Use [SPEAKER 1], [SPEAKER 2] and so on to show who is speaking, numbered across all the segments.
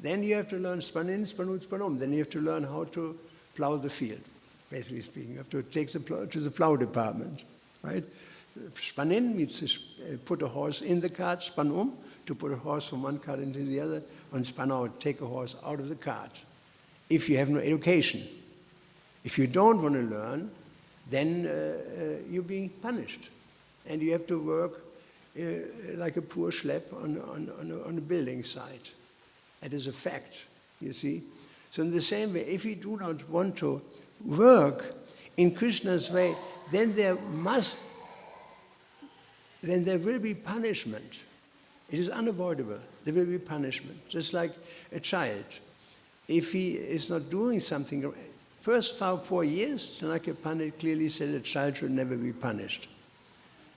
[SPEAKER 1] Then you have to learn span in, span out, span om. Then you have to learn how to plow the field, basically speaking. You have to take the plow to the plow department, right? Span in means to put a horse in the cart, span to put a horse from one cart into the other, and span out, take a horse out of the cart. If you have no education. If you don't want to learn, then you're being punished. And you have to work like a poor schlep on a building site. That is a fact, you see. So in the same way, if you do not want to work in Krishna's way, then there will be punishment. It is unavoidable. There will be punishment. Just like a child. If he is not doing something, first 4 years, Chanakya Pandit clearly said a child should never be punished.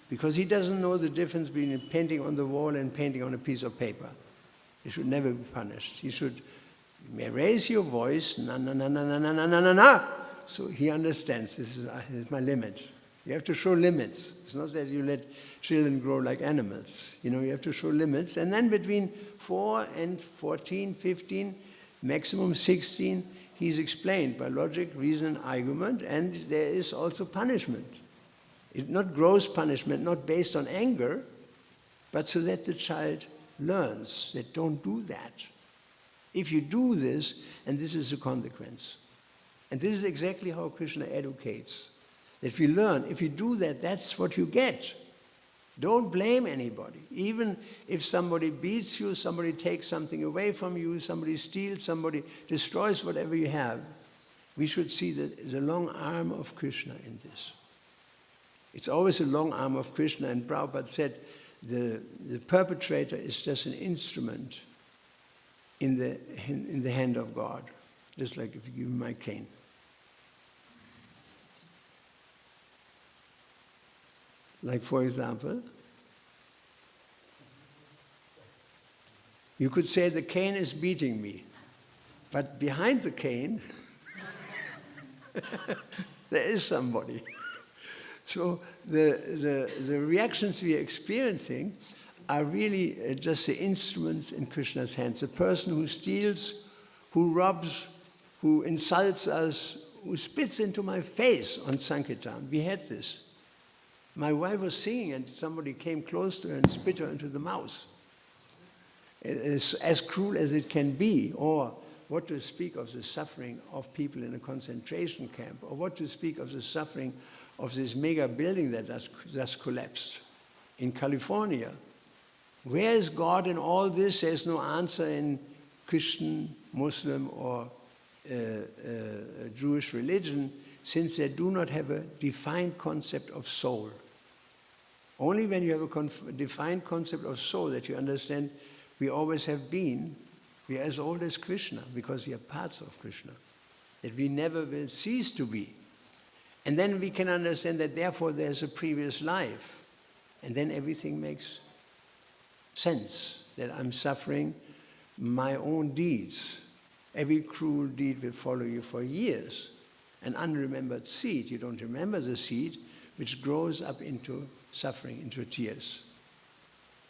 [SPEAKER 1] Because he doesn't know the difference between painting on the wall and painting on a piece of paper. He should never be punished. You may raise your voice, na na na na na na na na na na. So he understands this is my limit. You have to show limits. It's not that you let children grow like animals. You know, you have to show limits. And then between 4 and 14, 15, maximum 16, he's explained by logic, reason, argument, and there is also punishment. It's not gross punishment, not based on anger, but so that the child learns that don't do that. If you do this, and this is the consequence. And this is exactly how Krishna educates. That we learn, if you do that, that's what you get. Don't blame anybody. Even if somebody beats you, somebody takes something away from you, somebody steals, somebody destroys whatever you have, we should see the long arm of Krishna in this. It's always a long arm of Krishna, and Prabhupada said the perpetrator is just an instrument in the hand of God, just like if you give me my cane. Like, for example, you could say the cane is beating me, but behind the cane, there is somebody. So the reactions we are experiencing are really just the instruments in Krishna's hands. A person who steals, who robs, who insults us, who spits into my face on Sankirtan. We had this. My wife was singing and somebody came close to her and spit her into the mouth. It's as cruel as it can be. Or what to speak of the suffering of people in a concentration camp, or what to speak of the suffering of this mega building that just collapsed in California. Where is God in all this? There's no answer in Christian, Muslim, or Jewish religion, since they do not have a defined concept of soul. Only when you have a defined concept of soul that you understand we always have been, we are as old as Krishna, because we are parts of Krishna, that we never will cease to be. And then we can understand that therefore there's a previous life. And then everything makes sense, that I'm suffering my own deeds. Every cruel deed will follow you for years. An unremembered seed, you don't remember the seed, which grows up into suffering, into tears.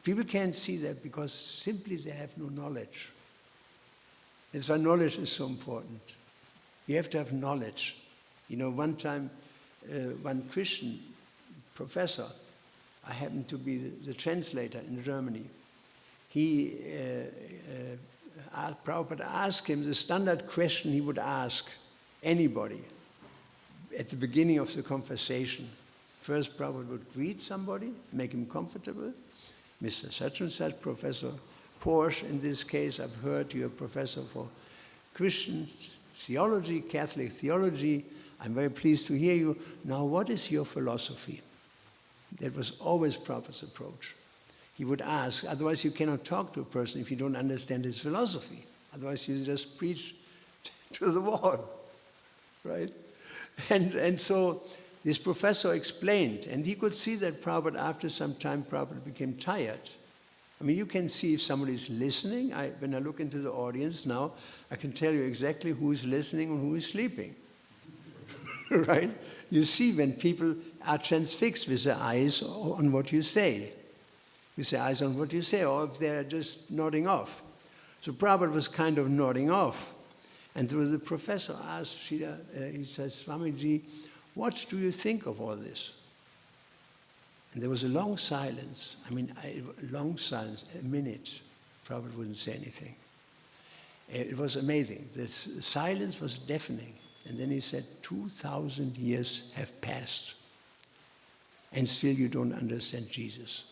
[SPEAKER 1] People can't see that because simply they have no knowledge. That's why knowledge is so important. You have to have knowledge. You know, one time, one Christian professor, I happened to be the translator in Germany, Prabhupada asked him the standard question he would ask anybody at the beginning of the conversation. First, Prabhupada would greet somebody, make him comfortable. Mr. Such and such, Professor Porsche, in this case, I've heard you're a professor for Christian theology, Catholic theology. I'm very pleased to hear you. Now, what is your philosophy? That was always Prabhupada's approach. He would ask, otherwise you cannot talk to a person if you don't understand his philosophy. Otherwise you just preach to the wall, right? And so this professor explained, and he could see that Prabhupada, after some time, Prabhupada became tired. I mean, you can see if somebody is listening. When I look into the audience now, I can tell you exactly who is listening and who is sleeping, right? You see when people are transfixed with their eyes on what you say. With their eyes on what you say, or if they're just nodding off. So Prabhupada was kind of nodding off. And so the professor asked Srila, he says, Swamiji, what do you think of all this? And there was a long silence. I mean, long silence, a minute. Prabhupada wouldn't say anything. It was amazing. The silence was deafening. And then he said, 2,000 years have passed. And still you don't understand Jesus.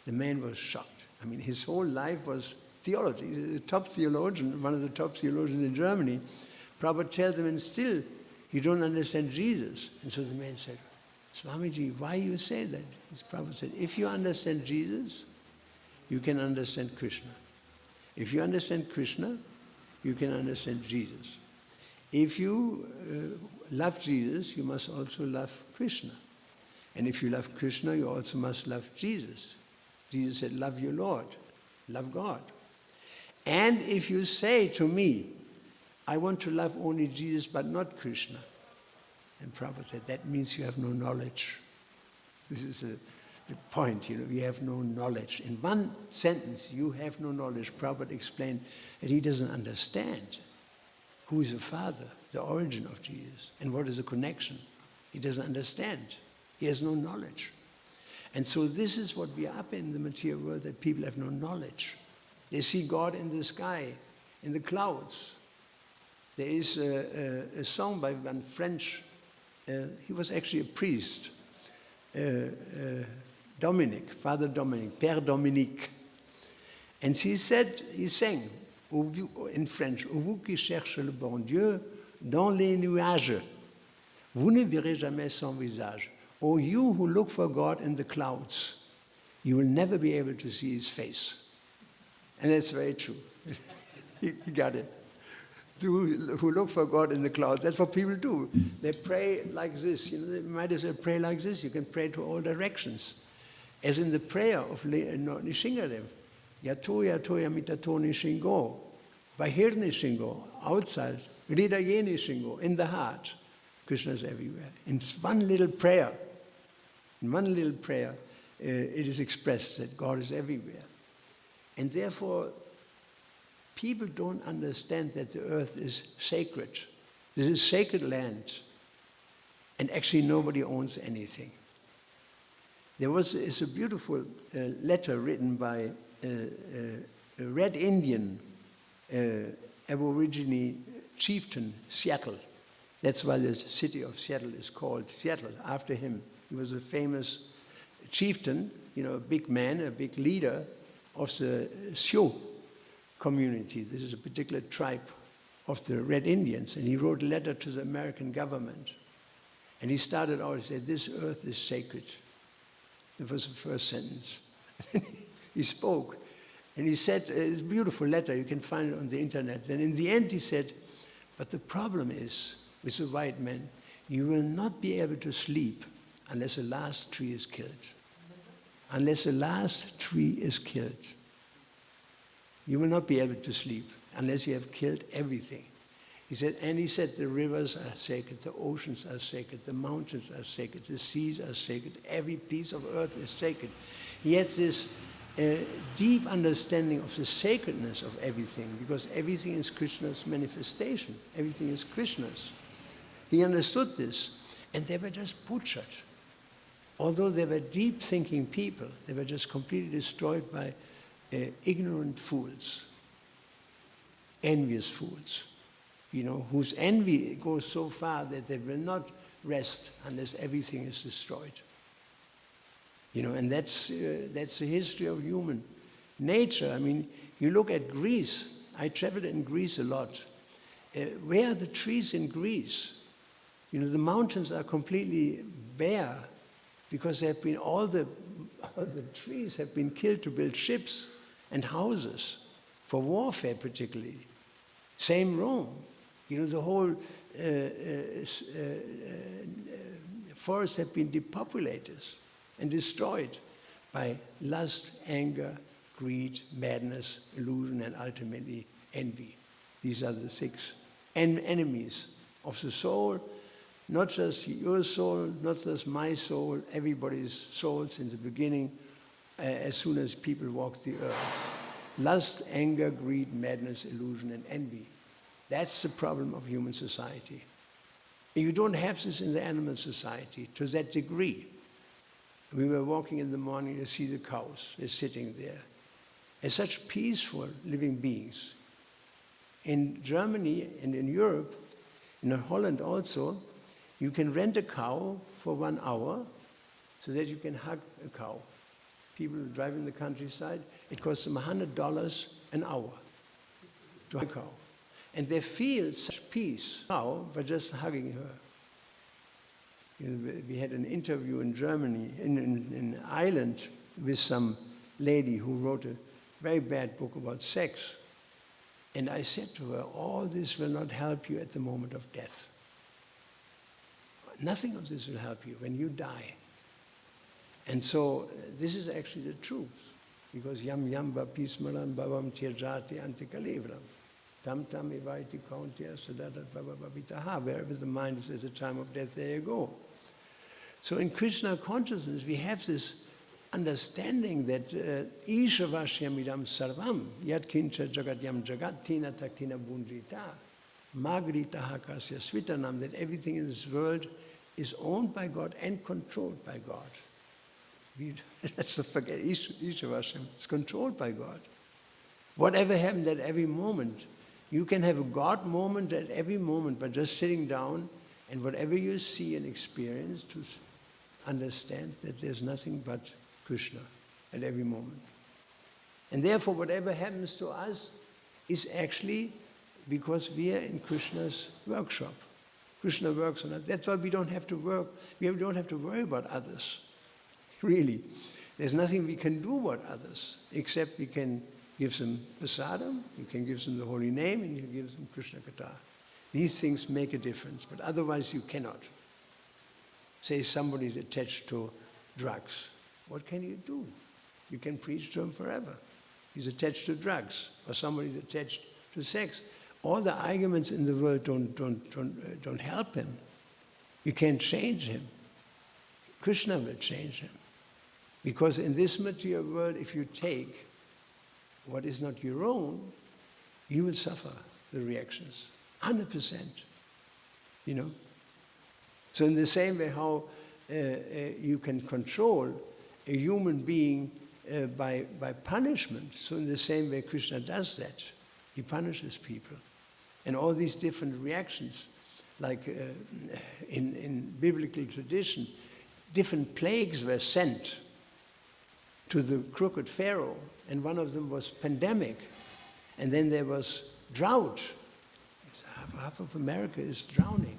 [SPEAKER 1] The man was shocked. I mean, his whole life was theology. He's a top theologian, one of the top theologians in Germany. Prabhupada tells him, and still you don't understand Jesus. And so the man said, Swamiji, why you say that? Prabhupada said, if you understand Jesus, you can understand Krishna. If you understand Krishna, you can understand Jesus. If you love Jesus, you must also love Krishna. And if you love Krishna, you also must love Jesus. Jesus said, love your Lord, love God. And if you say to me, I want to love only Jesus but not Krishna, and Prabhupada said, that means you have no knowledge. This is the point, you have no knowledge. In one sentence, you have no knowledge. Prabhupada explained that he doesn't understand who is the Father, the origin of Jesus, and what is the connection. He doesn't understand. He has no knowledge. And so this is what we are up in the material world, that people have no knowledge. They see God in the sky, in the clouds. There is a song by one French, he was actually a priest, Dominic, Father Dominic, Père Dominique. And he sang in French, vous qui cherchez le bon Dieu dans les nuages, vous ne verrez jamais son visage. O you who look for God in the clouds, you will never be able to see his face. And that's very true. You got it. Who look for God in the clouds, that's what people do. They pray like this. They might as well pray like this. You can pray to all directions. As in the prayer of Nishingadev. Yato yato yamitato nishingo. Bahir nishingo, outside. Hridaye nishingo, in the heart. Krishna is everywhere. In one little prayer, it is expressed that God is everywhere. And therefore, people don't understand that the earth is sacred. This is sacred land. And actually nobody owns anything. There is a beautiful letter written by a Red Indian Aborigine chieftain, Seattle. That's why the city of Seattle is called Seattle, after him. He was a famous chieftain, a big man, a big leader of the Sioux community. This is a particular tribe of the Red Indians. And he wrote a letter to the American government. And he started out, he said, this earth is sacred. That was the first sentence. He spoke. And he said, it's a beautiful letter, you can find it on the internet. And in the end he said, but the problem is, with the white men, you will not be able to sleep unless the last tree is killed. Unless the last tree is killed. You will not be able to sleep unless you have killed everything. He said, the rivers are sacred, the oceans are sacred, the mountains are sacred, the seas are sacred, every piece of earth is sacred. He had this deep understanding of the sacredness of everything, because everything is Krishna's manifestation. Everything is Krishna's. He understood this, and they were just butchered. Although they were deep-thinking people, they were just completely destroyed by ignorant fools, envious fools, whose envy goes so far that they will not rest unless everything is destroyed. And that's the history of human nature. I mean, you look at Greece. I traveled in Greece a lot. Where are the trees in Greece? The mountains are completely bare because all the trees have been killed to build ships and houses, for warfare particularly. Same Rome. The whole forests have been depopulated and destroyed by lust, anger, greed, madness, illusion, and ultimately envy. These are the 6 enemies of the soul. Not just your soul, not just my soul, everybody's souls in the beginning, as soon as people walk the earth. Lust, anger, greed, madness, illusion, and envy. That's the problem of human society. You don't have this in the animal society to that degree. We were walking in the morning, you see the cows, they're sitting there. They're such peaceful living beings. In Germany and in Europe, in Holland also, you can rent a cow for 1 hour so that you can hug a cow. People who drive in the countryside, it costs them $100 an hour to hug a cow. And they feel such peace now by just hugging her. We had an interview in Germany, in Ireland, with some lady who wrote a very bad book about sex. And I said to her, all this will not help you at the moment of death. Nothing of this will help you when you die. And so this is actually the truth. Because yam yam bapismaram bhavam tirjati antikalevram. Tam tam evaiti kauntiya sadadat bhava bhavitaha. Wherever the mind is at the time of death, there you go. So in Krishna consciousness, we have this understanding that Ishavashyamidam sarvam yat kincha jagatyam jagatina taktina bundrita magrita hakasya svitanam, that everything in this world is owned by God and controlled by God. Let's not forget Ishavashyam, it's controlled by God. Whatever happened at every moment, you can have a God moment at every moment by just sitting down and whatever you see and experience to understand that there's nothing but Krishna at every moment. And therefore whatever happens to us is actually because we are in Krishna's workshop. Krishna works on us. That's why we don't have to work. We don't have to worry about others. Really. There's nothing we can do about others except we can give them prasadam, you can give them the holy name, and you can give them Krishna Katha. These things make a difference, but otherwise you cannot. Say somebody is attached to drugs. What can you do? You can preach to him forever. He's attached to drugs, or somebody is attached to sex. All the arguments in the world don't help him. You can't change him. Krishna will change him. Because in this material world, if you take what is not your own, you will suffer the reactions. 100%. You know? So in the same way how you can control a human being by punishment, so in the same way Krishna does that. He punishes people. And all these different reactions, like in biblical tradition, different plagues were sent to the crooked Pharaoh, and one of them was pandemic, and then there was drought. Half of America is drowning,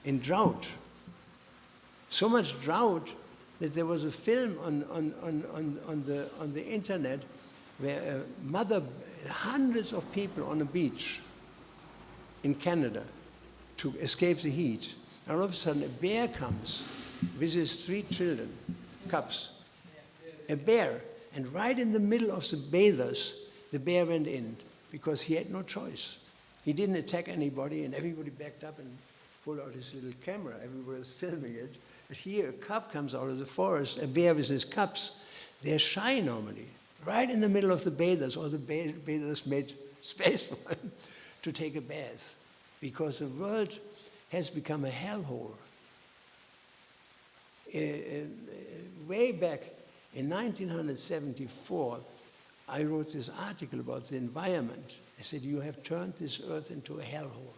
[SPEAKER 1] in drought. So much drought that there was a film on the internet where a mother, hundreds of people on a beach in Canada to escape the heat. And all of a sudden a bear comes with his 3 children, cubs. A bear, and right in the middle of the bathers, the bear went in because he had no choice. He didn't attack anybody, and everybody backed up and pulled out his little camera. Everybody was filming it. But here a cub comes out of the forest, a bear with his cubs. They're shy normally. Right in the middle of the bathers, all the bathers made space for him to take a bath, because the world has become a hellhole. Way back in 1974, I wrote this article about the environment. I said, you have turned this earth into a hellhole.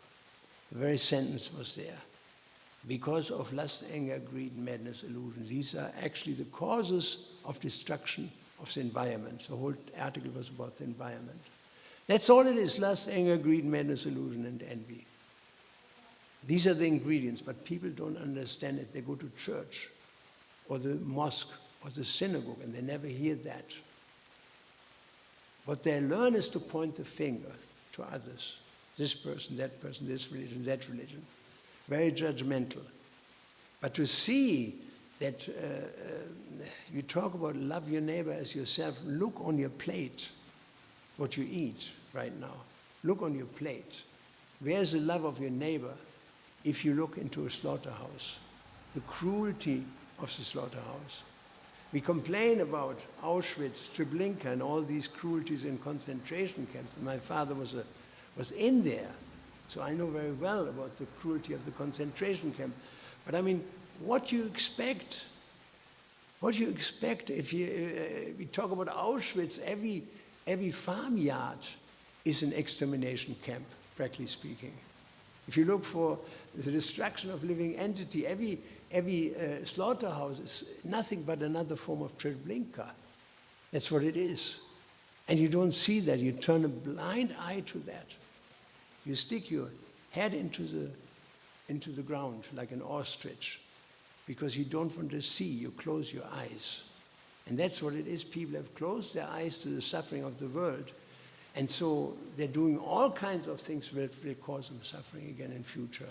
[SPEAKER 1] The very sentence was there. Because of lust, anger, greed, madness, illusion. These are actually the causes of destruction of the environment. The whole article was about the environment. That's all it is: lust, anger, greed, madness, illusion, and envy. These are the ingredients, but people don't understand it. They go to church or the mosque or the synagogue, and they never hear that. What they learn is to point the finger to others. This person, this religion, that religion. Very judgmental. But to see that you talk about love your neighbor as yourself, look on your plate what you eat right now. Look on your plate. Where's the love of your neighbor if you look into a slaughterhouse? The cruelty of the slaughterhouse. We complain about Auschwitz, Treblinka, and all these cruelties in concentration camps. And my father was in there, so I know very well about the cruelty of the concentration camp. But I mean, what do you expect? What do you expect if we talk about Auschwitz? Every farmyard is an extermination camp, practically speaking. If you look for the destruction of living entity, every slaughterhouse is nothing but another form of Treblinka. That's what it is. And you don't see that. You turn a blind eye to that. You stick your head into the ground like an ostrich because you don't want to see. You close your eyes. And that's what it is. People have closed their eyes to the suffering of the world. And so they're doing all kinds of things that will cause them suffering again in future.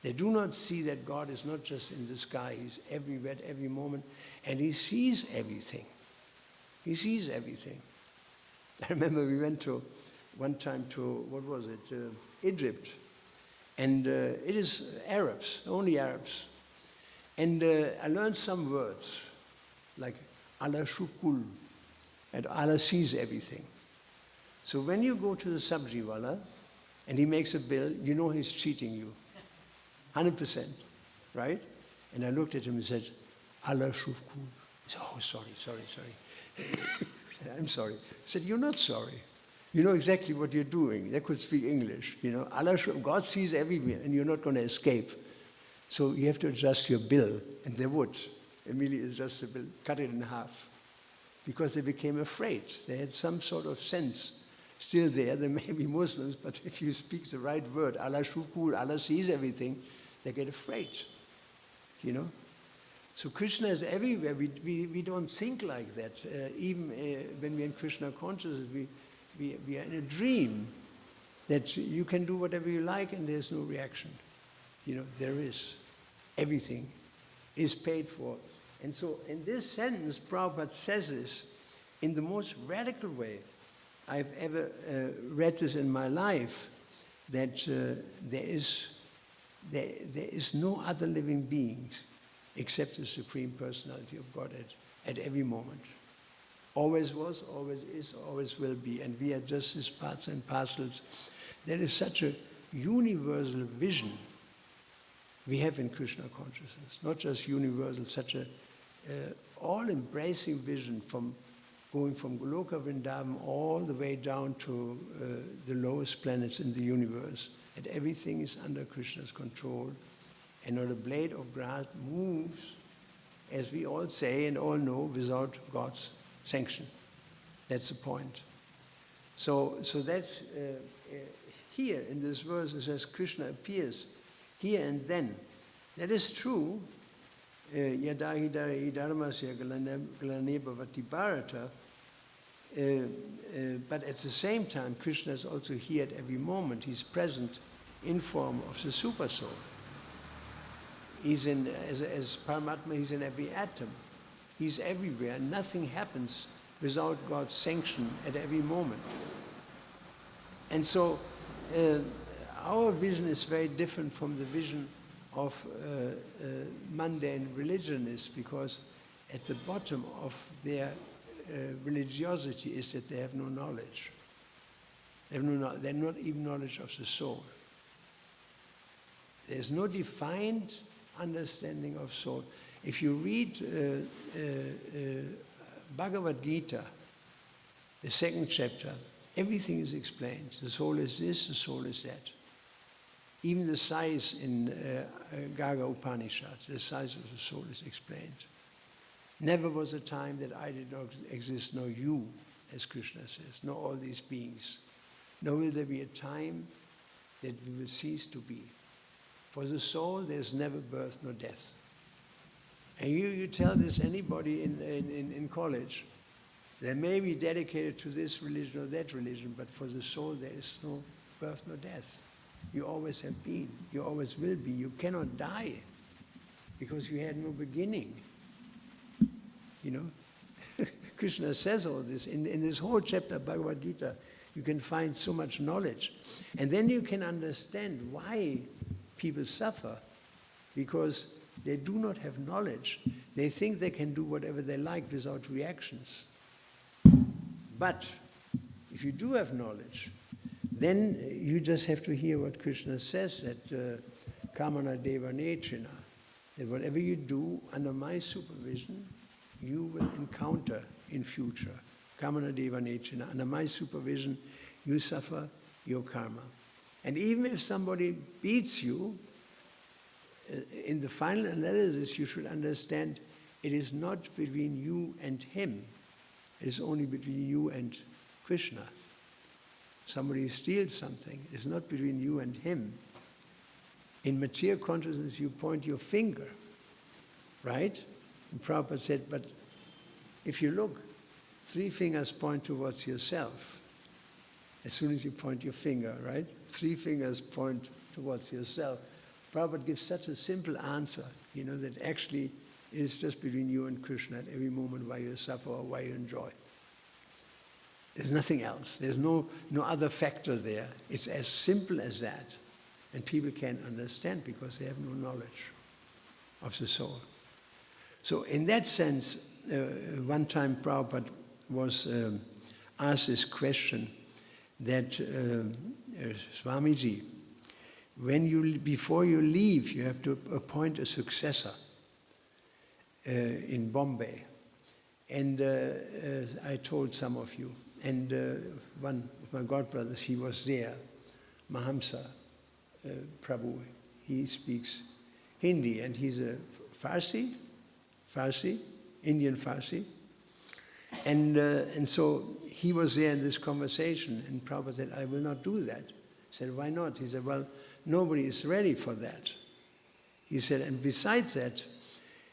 [SPEAKER 1] They do not see that God is not just in the sky. He's everywhere at every moment. And he sees everything. He sees everything. I remember we went one time to, what was it, Egypt. And it is Arabs, only Arabs. And I learned some words, like Allah shufkul, and Allah sees everything. So when you go to the sabji wala, and he makes a bill, you know he's cheating you. 100%, right? And I looked at him and said, Allah shufkul. He said, oh, sorry. I'm sorry. I said, you're not sorry. You know exactly what you're doing. They could speak English, you know. God sees everywhere, and you're not going to escape. So you have to adjust your bill, and they would. Immediately adjust the bill, cut it in half. Because they became afraid. They had some sort of sense still there. They may be Muslims, but if you speak the right word, Allah shufkul, Allah sees everything, they get afraid, you know. So Krishna is everywhere. We don't think like that. Even when we're in Krishna consciousness, we are in a dream that you can do whatever you like and there's no reaction. You know, there is. Everything is paid for. And so in this sentence, Prabhupada says this in the most radical way I've ever read this in my life, that there is no other living beings except the Supreme Personality of Godhead at every moment. Always was, always is, always will be. And we are just his parts and parcels. There is such a universal vision we have in Krishna consciousness. Not just universal, such a all-embracing vision going from Goloka Vrindavan all the way down to the lowest planets in the universe. And everything is under Krishna's control. And not a blade of grass moves, as we all say and all know, without God's sanction. That's the point. So that's here in this verse it says Krishna appears here and then. That is true. Yadahi dharmasya galane bhavati bharata. But at the same time, Krishna is also here at every moment. He's present in form of the super soul. He's in, as Paramatma, he's in every atom. He's everywhere. Nothing happens without God's sanction at every moment. And so our vision is very different from the vision of mundane religionists, because at the bottom of their religiosity is that they have no knowledge. They have they're not even knowledge of the soul. There's no defined understanding of soul. If you read Bhagavad Gita, the second chapter, everything is explained. The soul is this, the soul is that. Even the size in Gaga Upanishad, the size of the soul is explained. Never was a time that I did not exist, nor you, as Krishna says, nor all these beings. Nor will there be a time that we will cease to be. For the soul, there's never birth nor death. And you tell this anybody in college, they may be dedicated to this religion or that religion, but for the soul there is no birth nor death. You always have been, you always will be. You cannot die because you had no beginning. You know, Krishna says all this. In this whole chapter of Bhagavad Gita, you can find so much knowledge. And then you can understand why people suffer, because They do not have knowledge. They think they can do whatever they like without reactions. But if you do have knowledge, then you just have to hear what Krishna says, that kamana deva nechina, that whatever you do under my supervision, you will encounter in future. Kamana deva nechina, under my supervision, you suffer your karma. And even if somebody beats you, in the final analysis you should understand it is not between you and him. It is only between you and Krishna. Somebody steals something, it's not between you and him. In material consciousness you point your finger, right? And Prabhupada said, but if you look, 3 fingers point towards yourself. As soon as you point your finger, right? 3 fingers point towards yourself. Prabhupada gives such a simple answer, that actually it is just between you and Krishna at every moment why you suffer or why you enjoy. There's nothing else. There's no other factor there. It's as simple as that. And people can't understand because they have no knowledge of the soul. So in that sense, one time Prabhupada was asked this question that, Swamiji, before you leave, you have to appoint a successor in Bombay. And I told some of you. And one of my godbrothers, he was there, Mahamsa Prabhu. He speaks Hindi, and he's a Farsi, Indian Farsi. And so he was there in this conversation, and Prabhupada said, I will not do that. I said, why not? He said, well, nobody is ready for that. He said, and besides that,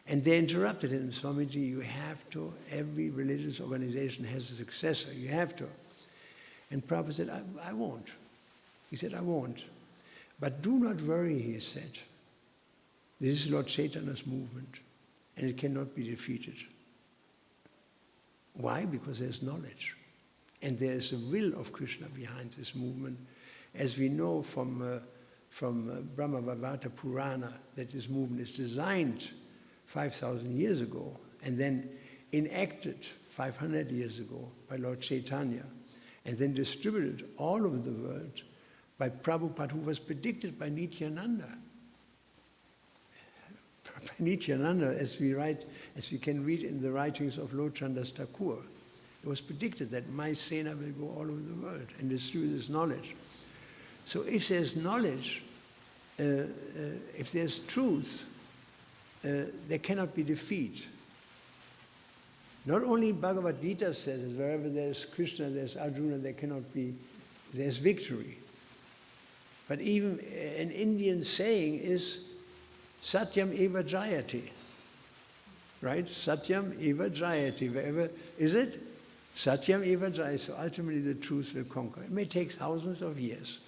[SPEAKER 1] and they interrupted him, Swamiji, you have to, every religious organization has a successor, you have to. And Prabhupada said, I won't. He said, I won't. But do not worry, he said. This is Lord Chaitanya's movement, and it cannot be defeated. Why? Because there's knowledge. And there's a will of Krishna behind this movement, as we know from Brahma-Vavata Purana, that this movement is designed 5,000 years ago, and then enacted 500 years ago by Lord Chaitanya, and then distributed all over the world by Prabhupada, who was predicted by Nityananda. By Nityananda, as we can read in the writings of Lord Chandas Thakur, it was predicted that my Sena will go all over the world and distribute this knowledge. So if there's knowledge, if there's truth, there cannot be defeat. Not only Bhagavad Gita says that wherever there's Krishna, there's Arjuna, there's victory. But even an Indian saying is, Satyam eva jayati. Right? Satyam eva jayati. Wherever, is it? Satyam eva jayati. So ultimately the truth will conquer. It may take thousands of years.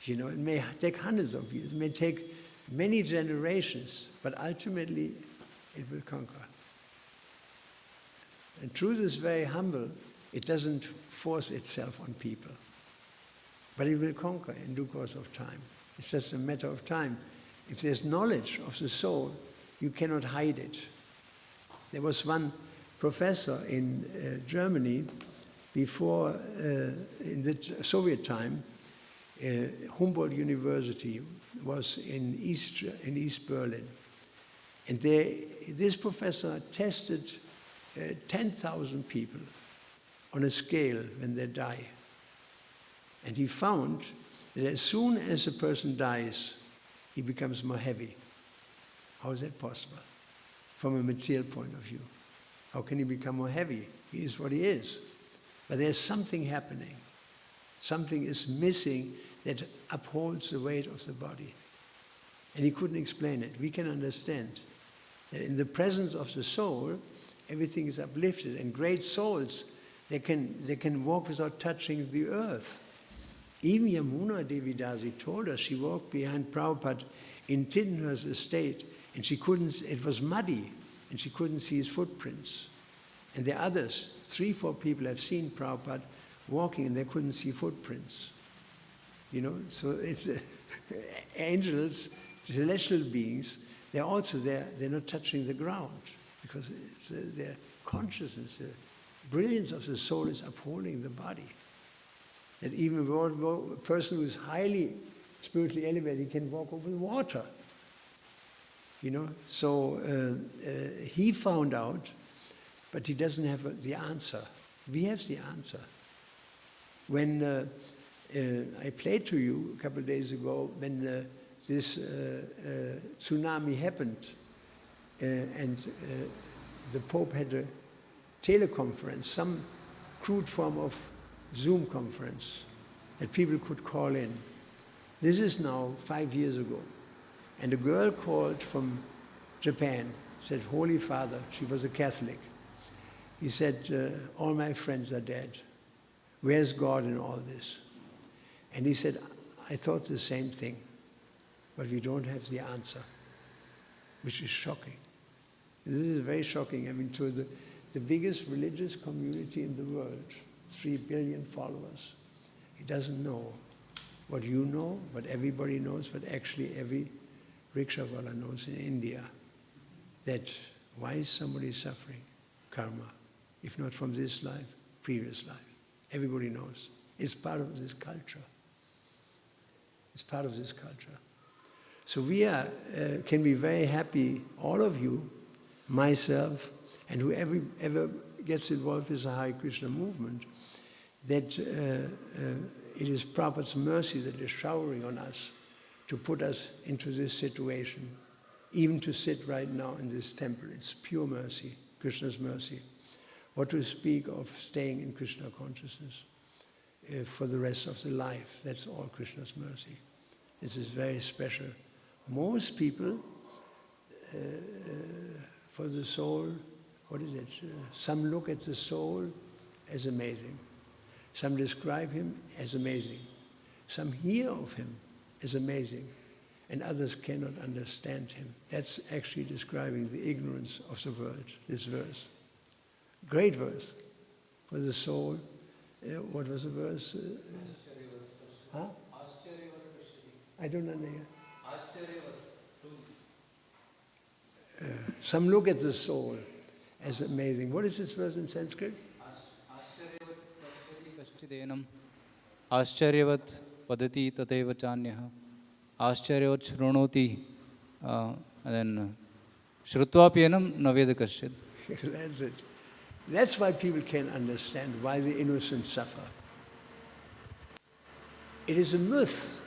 [SPEAKER 1] It may take hundreds of years. It may take many generations, but ultimately it will conquer. And truth is very humble. It doesn't force itself on people. But it will conquer in due course of time. It's just a matter of time. If there's knowledge of the soul, you cannot hide it. There was one professor in Germany before, in the Soviet time, Humboldt University was in East Berlin. And this professor tested 10,000 people on a scale when they die. And he found that as soon as a person dies, he becomes more heavy. How is that possible? From a material point of view. How can he become more heavy? He is what he is. But there's something happening. Something is missing that upholds the weight of the body. And he couldn't explain it. We can understand that in the presence of the soul, everything is uplifted. And great souls, they can walk without touching the earth. Even Yamuna Devidasi told us she walked behind Prabhupada in Tiddenhurst estate, and it was muddy, and she couldn't see his footprints. And the others, 3-4 people have seen Prabhupada walking, and they couldn't see footprints. So it's angels, celestial beings, they're also there, they're not touching the ground, because it's, their consciousness, the brilliance of the soul is upholding the body. That even a person who is highly spiritually elevated can walk over the water. You know, so he found out, but he doesn't have the answer. We have the answer. When I played to you a couple of days ago, when this tsunami happened, and the Pope had a teleconference, some crude form of Zoom conference that people could call in. This is now 5 years ago. And a girl called from Japan, said, Holy Father, she was a Catholic. He said, all my friends are dead. Where's God in all this? And he said, I thought the same thing, but we don't have the answer, which is shocking. This is very shocking. I mean, to the biggest religious community in the world, 3 billion followers, he doesn't know what you know, what everybody knows, but actually every rickshawala knows in India, that why is somebody suffering? Karma. If not from this life, previous life. Everybody knows. It's part of this culture. It's part of this culture. So we can be very happy, all of you, myself, and whoever ever gets involved with the Hare Krishna movement, that it is Prabhupada's mercy that is showering on us to put us into this situation. Even to sit right now in this temple, it's pure mercy, Krishna's mercy. Or to speak of staying in Krishna consciousness for the rest of the life. That's all Krishna's mercy. This is very special. Most people, for the soul, what is it? Some look at the soul as amazing. Some describe him as amazing. Some hear of him as amazing. And others cannot understand him. That's actually describing the ignorance of the world, this verse. Great verse for the soul. What was the verse? Huh? I don't understand. Some look at the soul as amazing. What is this verse in Sanskrit?
[SPEAKER 2] Ascharyavat padati tateva chanyah. Ascharyavat shrunoti. And then Shrutvapiyanam naveda kasyad.
[SPEAKER 1] That's it. That's why people can understand why the innocent suffer. It is a myth.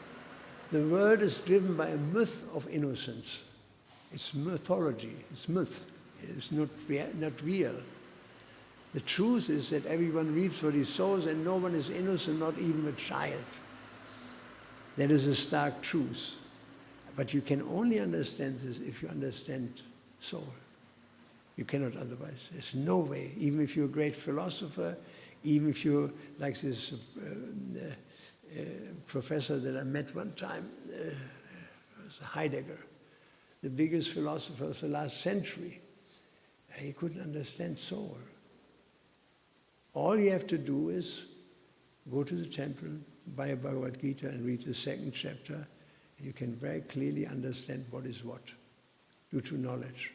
[SPEAKER 1] The world is driven by a myth of innocence. It's mythology, it's myth. It's not real. The truth is that everyone reaps what he sows and no one is innocent, not even a child. That is a stark truth. But you can only understand this if you understand soul. You cannot otherwise. There's no way. Even if you're a great philosopher, even if you're like this professor that I met one time, Heidegger, the biggest philosopher of the last century, he couldn't understand soul. All you have to do is go to the temple, buy a Bhagavad Gita and read the 2nd chapter, and you can very clearly understand what is what, due to knowledge.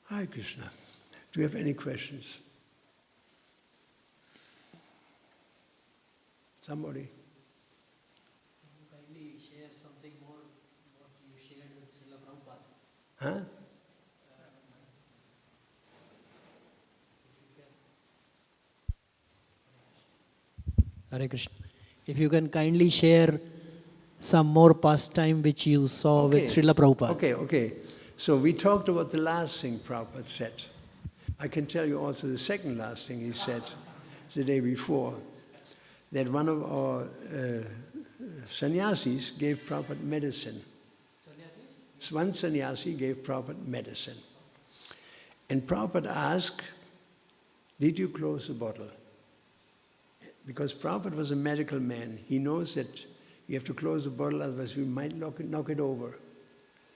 [SPEAKER 1] Hare Krishna. Do you have any questions? Somebody?
[SPEAKER 3] Kindly share something more what you shared with Srila Prabhupada.
[SPEAKER 1] Huh?
[SPEAKER 3] Hare Krishna. If you can kindly share some more pastime which you saw with Srila Prabhupada.
[SPEAKER 1] Okay. So we talked about the last thing Prabhupada said. I can tell you also the second last thing he said the day before, that one of our sannyasis gave Prabhupada medicine. One sannyasi gave Prabhupada medicine. And Prabhupada asked, did you close the bottle? Because Prabhupada was a medical man. He knows that you have to close the bottle, otherwise we might knock it over.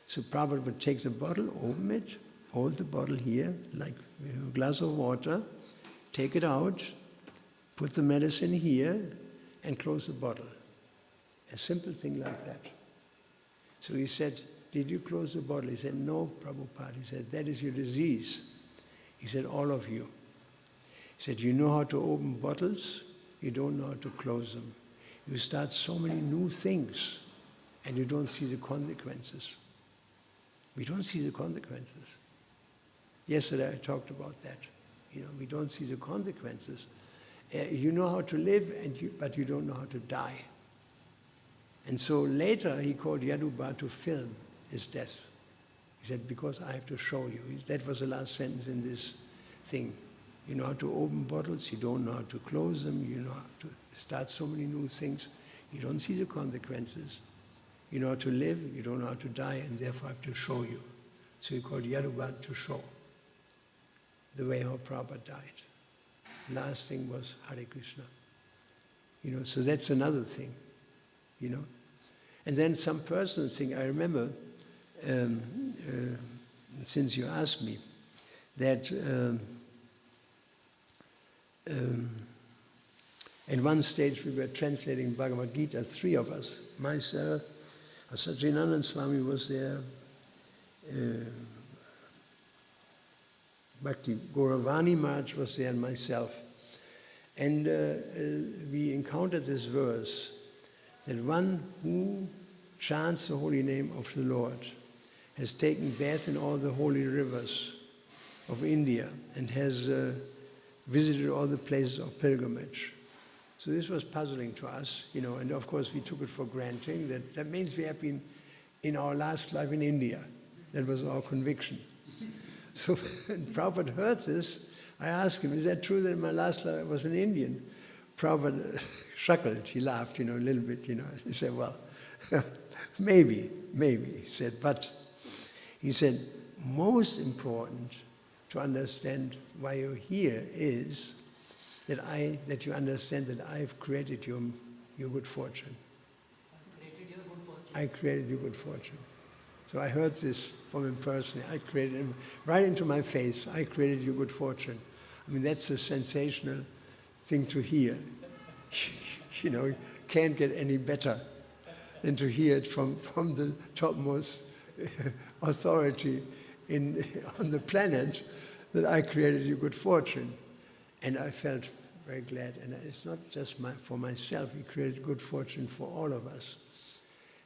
[SPEAKER 1] So Prabhupada would take the bottle, open it, hold the bottle here, like a glass of water, take it out, put the medicine here, and close the bottle. A simple thing like that. So he said, did you close the bottle? He said, no, Prabhupada. He said, that is your disease. He said, all of you. He said, you know how to open bottles, you don't know how to close them. You start so many new things and you don't see the consequences. We don't see the consequences. Yesterday I talked about that. We don't see the consequences. You know how to live, but you don't know how to die. And so later he called Yaduba to film his death. He said, because I have to show you. That was the last sentence in this thing. You know how to open bottles, you don't know how to close them, you know how to start so many new things. You don't see the consequences. You know how to live, you don't know how to die, and therefore I have to show you. So he called Yaduba to show the way how Prabhupada died. Last thing was Hare Krishna. So that's another thing, And then some personal thing, I remember, since you asked me, that at one stage we were translating Bhagavad Gita, 3 of us, myself, Sajjananand Swami was there, Bhakti Gauravani Maharaj was there, and myself. And we encountered this verse, that one who chants the holy name of the Lord has taken bath in all the holy rivers of India and has visited all the places of pilgrimage. So this was puzzling to us, and of course we took it for granted that means we have been in our last life in India. That was our conviction. So when Prabhupada heard this, I asked him, is that true that in my last life I was an Indian? Prabhupada chuckled, he laughed, a little bit, He said, well, maybe, he said, but he said, most important to understand why you're here is that you understand that I've created your good fortune. I created your good fortune. So I heard this from him personally. I created him right into my face. I created your good fortune. I mean, that's a sensational thing to hear. Can't get any better than to hear it from the topmost authority on the planet that I created your good fortune. And I felt very glad. And it's not just for myself. He created good fortune for all of us.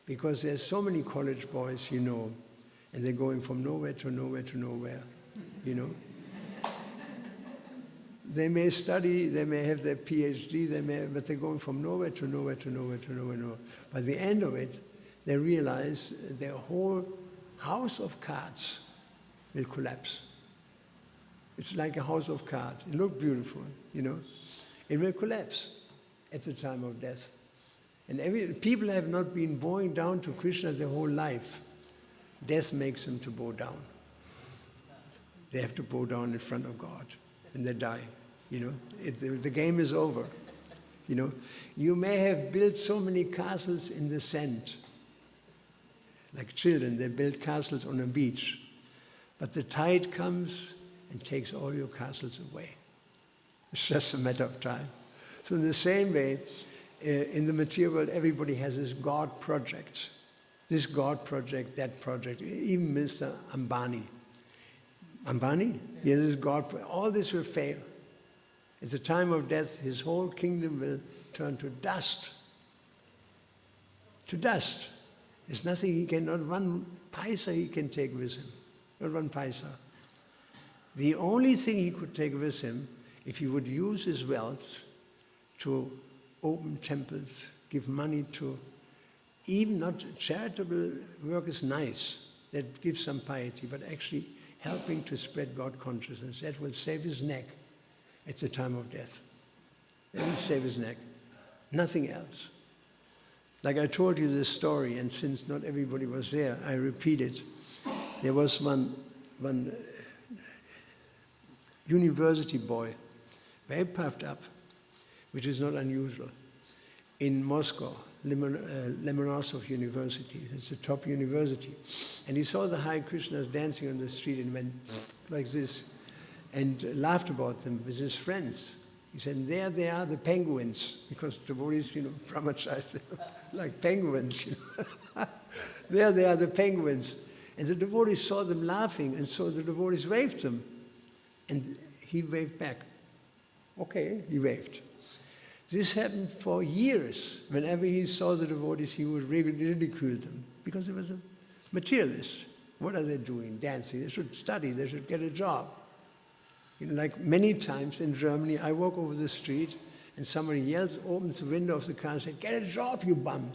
[SPEAKER 1] Because there's so many college boys, and they're going from nowhere to nowhere to nowhere, They may study, they may have their PhD, but they're going from nowhere to nowhere to nowhere to nowhere. By the end of it, they realize their whole house of cards will collapse. It's like a house of cards. It looks beautiful, It will collapse at the time of death. And people have not been bowing down to Krishna their whole life. Death makes them to bow down. They have to bow down in front of God, and they die. The game is over. You may have built so many castles in the sand. Like children, they build castles on a beach. But the tide comes and takes all your castles away. It's just a matter of time. So in the same way, in the material world, everybody has this God project. This God project, that project, even Mr. Ambani. Ambani? Yes, this God project. All this will fail. At the time of death, his whole kingdom will turn to dust. To dust. There's nothing not one paisa he can take with him. Not one paisa. The only thing he could take with him, if he would use his wealth to open temples, give money to, even not charitable work is nice, that gives some piety, but actually helping to spread God consciousness, that will save his neck at the time of death. That will save his neck. Nothing else. Like I told you this story, and since not everybody was there, I repeat it. There was one university boy, very puffed up, which is not unusual, in Moscow, Lomonosov University. It's a top university. And he saw the Hare Krishnas dancing on the street and went like this and laughed about them with his friends. He said, there they are, the penguins, because devotees, brahmacharis, like penguins, There they are, the penguins. And the devotees saw them laughing, and so the devotees waved them. And he waved back. Okay, he waved. This happened for years. Whenever he saw the devotees, he would ridicule them, because he was a materialist. What are they doing? Dancing. They should study, they should get a job. Like many times in Germany, I walk over the street and somebody yells, opens the window of the car and says, get a job, you bum.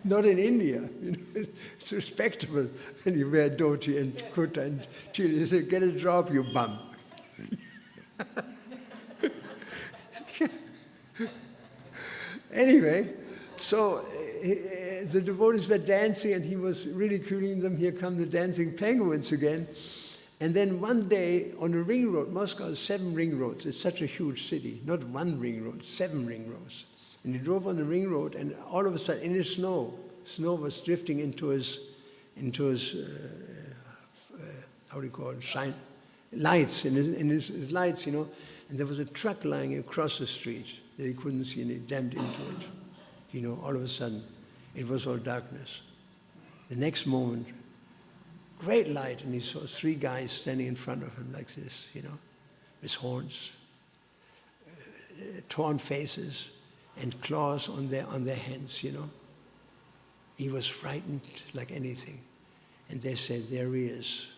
[SPEAKER 1] Not in India. It's respectable when you wear dhoti and kurta and chili. They say, get a job, you bum. Anyway, so the devotees were dancing and he was ridiculing them. Here come the dancing penguins again. And then one day on a ring road, Moscow has 7 ring roads. It's such a huge city. Not 1 ring road, 7 ring roads. And he drove on the ring road, and all of a sudden, in the snow was drifting into his how do you call it, lights, in his lights, And there was a truck lying across the street that he couldn't see, and he jammed into it. All of a sudden, it was all darkness. The next moment, great light, and he saw 3 guys standing in front of him like this, with horns, torn faces, and claws on their hands, He was frightened like anything. And they said, there he is.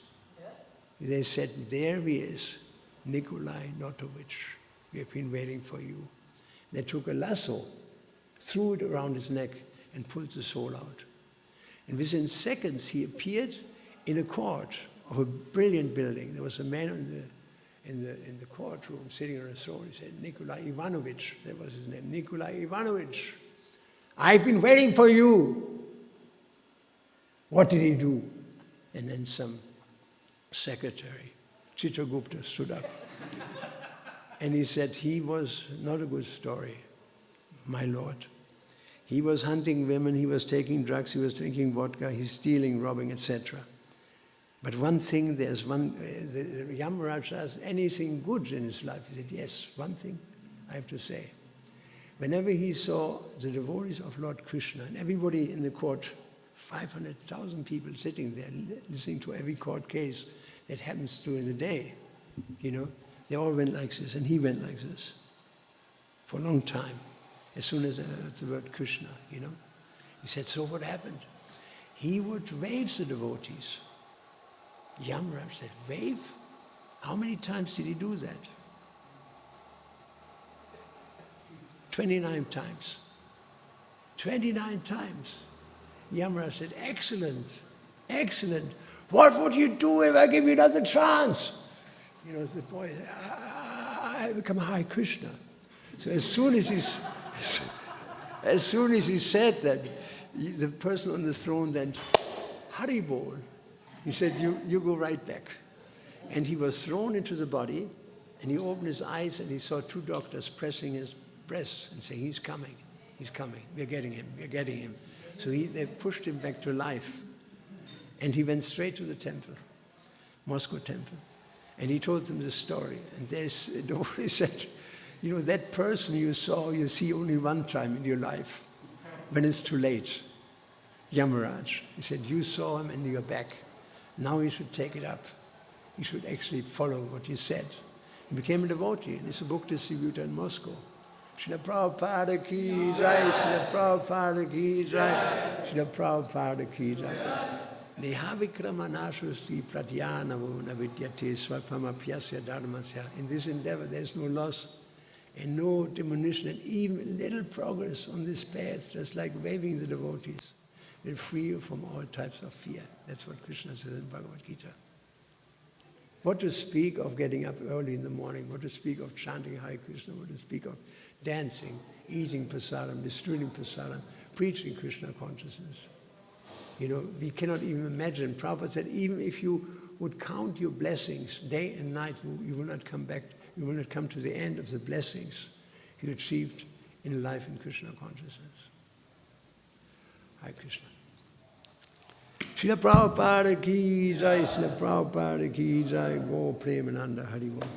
[SPEAKER 1] They said, there he is, Nikolai Notovich. We have been waiting for you. They took a lasso, threw it around his neck, and pulled the soul out. And within seconds, he appeared in a court of a brilliant building. There was a man in the courtroom sitting on a throne. He said, Nikolai Ivanovich, that was his name, Nikolai Ivanovich, I've been waiting for you. What did he do? And then some secretary, Chitragupta, stood up. And he said, he was not a good story, my lord. He was hunting women, he was taking drugs, he was drinking vodka, he's stealing, robbing, etc. But one thing, the Yamaraj asked, anything good in his life? He said, yes, one thing I have to say. Whenever he saw the devotees of Lord Krishna, and everybody in the court, 500,000 people sitting there listening to every court case that happens during the day, they all went like this, and he went like this for a long time. As soon as I heard the word Krishna, He said, so what happened? He would wave the devotees. Yamaraj said, wave? How many times did he do that? 29 times. 29 times. Yamaraj said, excellent, excellent. What would you do if I give you another chance? The boy, I become Hare Krishna. So as soon as he said that, the person on the throne then, Haribol. He said, you go right back. And he was thrown into the body, and he opened his eyes, and he saw 2 doctors pressing his breast and saying, he's coming, we're getting him. So they pushed him back to life. And he went straight to the temple, Moscow temple. And he told them the story. And they said, that person you saw, you see only one time in your life, when it's too late. Yamaraj. He said, you saw him and you're back. Now you should take it up. You should actually follow what you said. He became a devotee, and he's a book distributor in Moscow. Srila Prabhupada ki jai, Srila Prabhupada ki jai, Srila Prabhupada ki jai. Nehavikramanashasti pratyanavo navidyate svapamapyasya dharmasya. In this endeavor there's no loss and no diminution, and even little progress on this path, just like waving the devotees, will free you from all types of fear. That's what Krishna says in Bhagavad Gita. What to speak of getting up early in the morning, what to speak of chanting Hare Krishna, what to speak of dancing, eating prasadam, distributing prasadam, preaching Krishna consciousness. We cannot even imagine. Prabhupada said, even if you would count your blessings day and night, you will not come back, you will not come to the end of the blessings you achieved in life in Krishna consciousness. Hare Krishna. Srila Prabhupada ki jai, Srila Prabhupada ki jai, Go Premananda Hari Bo.